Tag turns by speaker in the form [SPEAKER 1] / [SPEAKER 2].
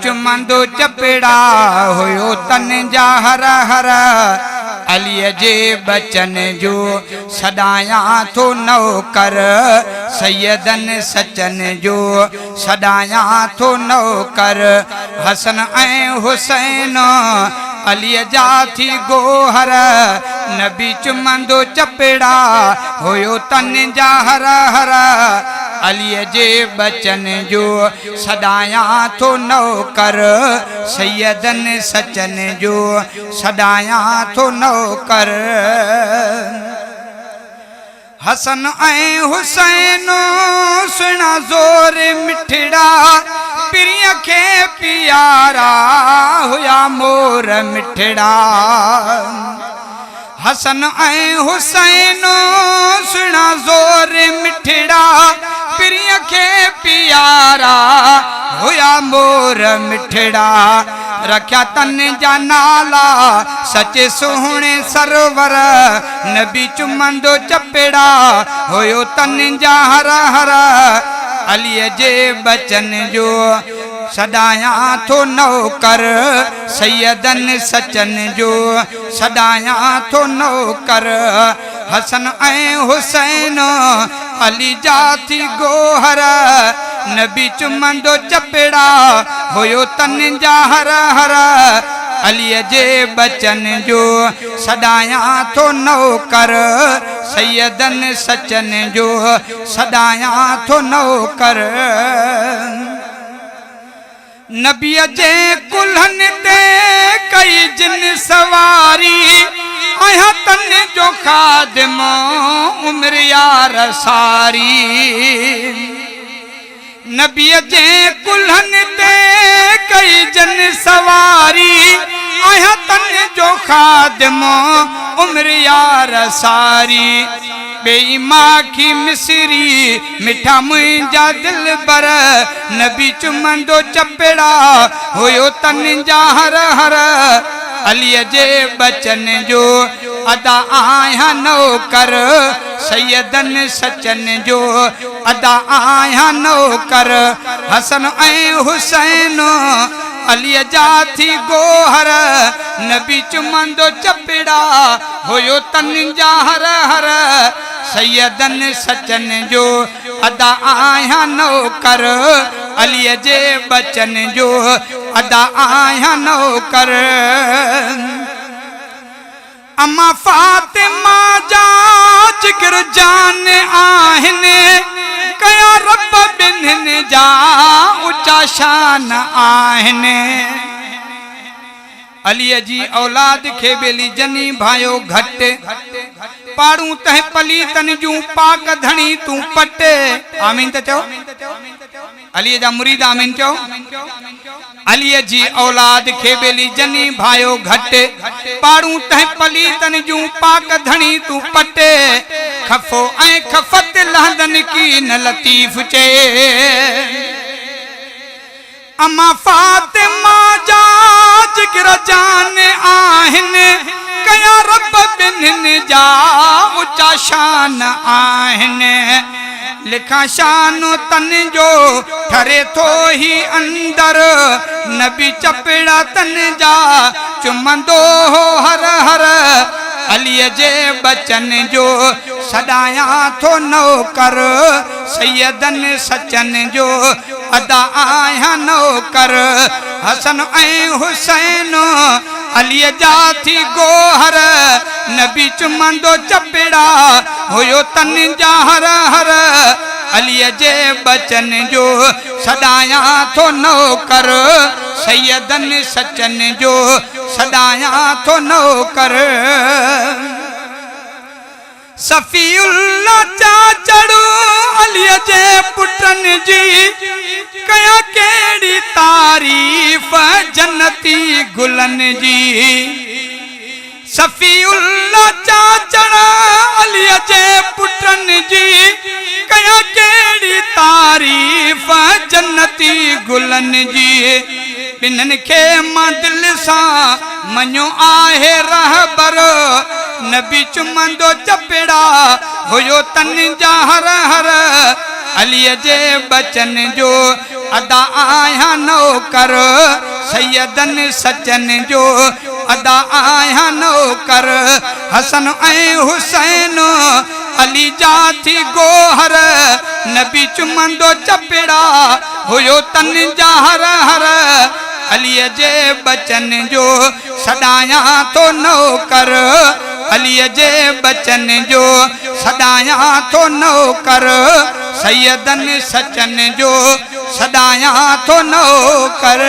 [SPEAKER 1] चुमंदो चपेड़ा हुयो तन जा हर हर अलीअ जे बचन जो सदाया थो नौकर सैयदन सचन जो सदाया थो नौकर हसन ऐं हुसैन अलीअ जा थी गोहर नबी चुमंदो चपेड़ा हुयो तन जा हर हर अलीअ जे बचन जो सदाया थो नौकर सैयदन सचन जो सदाया थो नौकर हसन ऐं हुसैन सुना ज़ोर मिठड़ा पिरिय खे पियारा हुया मोर मिठड़ा हसन ऐं हुसैन सुना ज़ोर मिठड़ा पिरिय खे पियारा हुया मोर मिठड़ा रख्या तन जा नाला सचे सोहणे सरवर नबी चुमंदो चपेड़ा हुयो तन जा हर हर अलीअ जे बचन जो सदाया थो नौकर सैयदन सचन जो सदाया थो नौकर हसन ऐं हुसैन अली जा थी गोहर नबी चुमंदो चपेड़ा हुयो तन जा हर हर अलीअ जे बचन जो सदाया थो नौकर सैयदन सचन जो सदाया थो नौकर नबीअ जे कुल्हन ते कई जिन सवारी आया तन जो खादिम उम्र यार सारी नबीअ जे कुल्हन ते कई जन सवारी आया तन जो खादिम उम्र यार सारी बेई माखी मिसरी मिठा मुंहिंजा दिल बर नबी चुमंदो चपेड़ा हुयो तन जा हर हर अलीअ जे बचन जो अदा आया नौकर सैयदन सचन जो अदा आया नौकर हसन ऐं हुसैन अलीअ जा थी गोहर नबी चुमंदो चपेड़ा हुयो तन जा हर हर सैयदन सचन जो अदा आया नौकर अलीअ जे बचन जो अदा आया नौकर अम्मा फातिमा जा जिगर जान आहिनि कया रब बिन्हिनि जा ऊंचा शान आहिनि अलीअ जी औलाद खे बेली जनी भायो घट पाड़ू तह पलीतन जूं पाक धणी तू पट आमीन त चओ अलीअ जा मुरीद आमीन चओ अलीअ जी औलाद खे बेली जनी भायो घट पाड़ू तह पलीतन जूं पाक धणी तू पट खफो ऐं खफत लहदन की न लतीफ चे अम्मा फातिमा जा जिगर जान आहिनि कया रब बिन्हिनि जा ऊंचा शान आहिनि लिखा शान तन जो ठरे थो ही अंदर नबी चपेड़ा तन जा चुमंदो हो हर हर अलीअ जे बचन जो सदाया थो नौकर सैयदन सचन जो अदा आया नौकर हसन ऐं हुसैन अलीअ जा थी गोहर नबी चुमंदो चपेड़ा हुयो तन जा हर हर अलीअ जे बचन जो सदाया थो नौकर सैयदन सचन जो सदाया थो नौकर सफ़ीउल्लाह चाचड़ो अलीअ जे पुटन जी कया केड़ी तारीफ़ जन्नती गुलन जी सफ़ीउल्लाह चाचड़ा अलीअ जे पुटन जी कया केड़ी तारीफ़ जन्नती गुलन जी बिन्हनि खे मां दिल सां मञो आहे रहबर नबी चुमंदो चपेड़ा हुयो तन जा हर हर अलीअ जे बचन जो अदा आया नौकर सैयदन सचन जो अदा आया नौकर हसन ऐं हुसैन अली जाथी गोहर नबी चुमंदो चपड़ा हुयो तन जा हर हर अलीअ जे बचन जो सदाया तो नौकर अलीअ जे बचन जो सदाया तो नौकर सैयदन सचन जो सदाया तो नौकर।